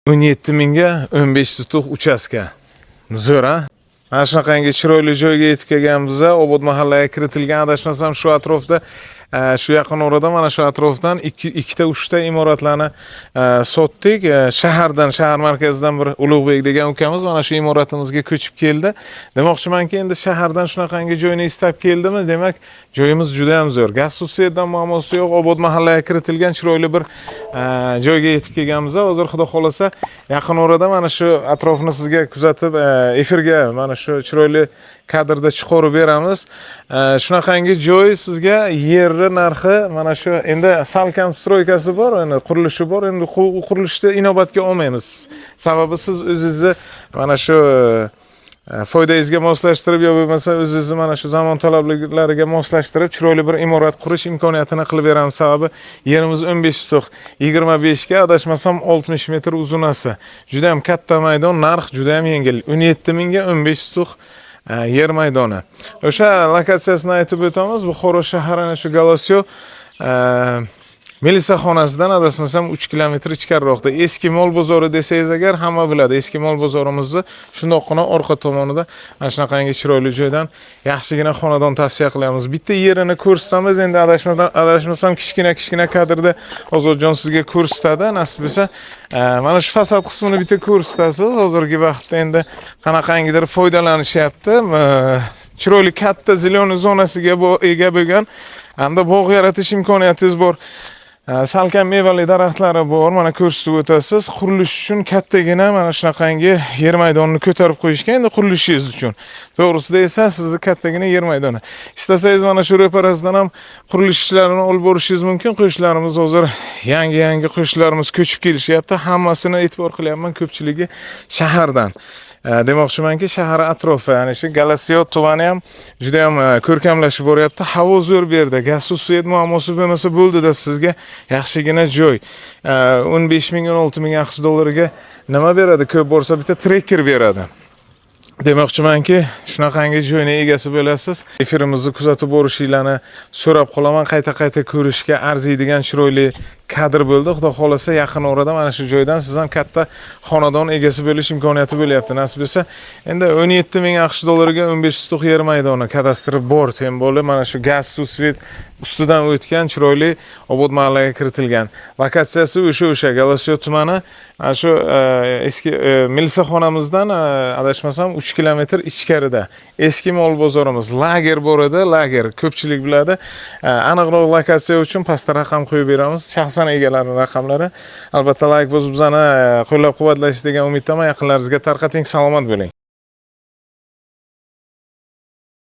17 mingga 15 tutuq uchastka. Zo'r a? Mana shunaqangi chiroyli joyga yetib kelganmiz. Obod mahallaga kiritilgan, adashmasam shu atrofda, shu yaqin orada mana shu atrofdan ikkita uchta imoratlarni sotdik. Shahar markazidan bir Ulug'bek degan ukamiz mana shu imoratimizga ko'chib keldi. Demoqchimanki, endi shahardan shunaqangi joyni istab keldimi, demak, joyimiz juda ham zo'r. Gaz suv svetdan muammosi yo'q. Obod mahallaga kiritilgan chiroyli bir joyga yetib kelganmiz. Hozir xudo xolasa yaqin orada mana shu atrofni sizga kuzatib, efirga mana shu chiroyli kadrda chiqarib beramiz. Shunaqangi joy sizga yer narxi mana shu endi salkam stroykasi bor, endi qurilishi bor. Endi qurilishda inobatga olmaymiz. Sababi siz o'zingizni mana shu foydangizga moslashtirib yoki bo'lmasa o'zingizni mana shu zamon talablariga moslashtirib chiroyli bir imorat qurish imkoniyatini qilib beramiz. Sababi yerimiz 15 tutuq, 25 ga adashmasam 60 metr uzunasi. Juda ham katta maydon, narx juda ham yengil. 17 mingga 15 tutuq yer maydoni. O'sha lokatsiyasini aytib o'tamiz. Buxoro shaharining shu Galosyo Melisa xonasidan adasmasam 3 kilometr ichkariroqda. Eski mol bozori desangiz agar hamma biladi. Eski mol bozorimizni shundoqqina orqa tomonida mana shunaqangi chiroyli joydan yaxshigina xonadon tavsiya qilamiz. Bitta yerini ko'rsatamiz. Endi adashmasam kichkina kadrda Ozodjon sizga ko'rsatadi. Nasib bo'lsa, mana shu fasad qismini bitta ko'rsatasiz. Hozirgi vaqtda endi qanaqangidir foydalanishyapti. Chiroyli katta zeleniy zonasiga ega bo'lgan hamda bog' yaratish imkoniyatingiz bor. Salkam mevali daraxtlari bor. Mana ko'rsatib o'tasiz. Qurilish uchun kattagina mana shunaqangi yer maydonini ko'tarib qo'yishgan. Endi qurilishingiz uchun. To'g'risida esa sizni kattagina yer maydoni. Istasangiz mana shu ro'parasidan ham qurilish ishlarini olib borishingiz mumkin. Qo'shnilarimiz hozir yangi qo'shnilarimiz ko'chib kelishyapti. Hammasini e'tibor qilyapman, ko'pchiligi shahardan. Demoqchimanki, shahar atrofi, ya'ni shu Galosyo tumani ham juda ham ko'rkamlashib boryapti. Havo zo'r bu yerda. Gaz suv svet muammosi bo'lmasa bo'ldi-da, sizga yaxshigina joy. 15 ming 16 ming AQSh dollariga nima beradi? Ko'p bo'lsa bitta trekker beradi. Demoqchimanki, shunaqangi joyning egasi bo'lasiz. Efirimizni kuzatib borishinglarni so'rab qolaman. Qayta ko'rishga arziydigan chiroyli kadr bo'ldi. Xudo xolasa yaqin orada mana shu joydan siz ham katta xonadon egasi bo'lish imkoniyati bo'lyapti. Nasib bo'lsa, endi 17 ming AQSh dollariga 15 tutuq yer maydoni, kadastri bor, temboli mana shu gaz suv svet ustidan o'tgan chiroyli Obod mahallaga kiritilgan. Lokatsiyasi o'sha Galosyo tumani, shu eski Melisa xonamizdan adashmasam 3 kilometr ichkarida. Eski mol bozorimiz, lager bor edi, lager ko'pchilik biladi. Aniqroq lokatsiya uchun pastda raqam qo'yib beramiz. Shaxsan egalarining raqamlari. Albatta like bosib bizani qo'llab-quvvatlaysiz degan umiddaman. Yaqinlaringizga tarqating, salomat bo'ling.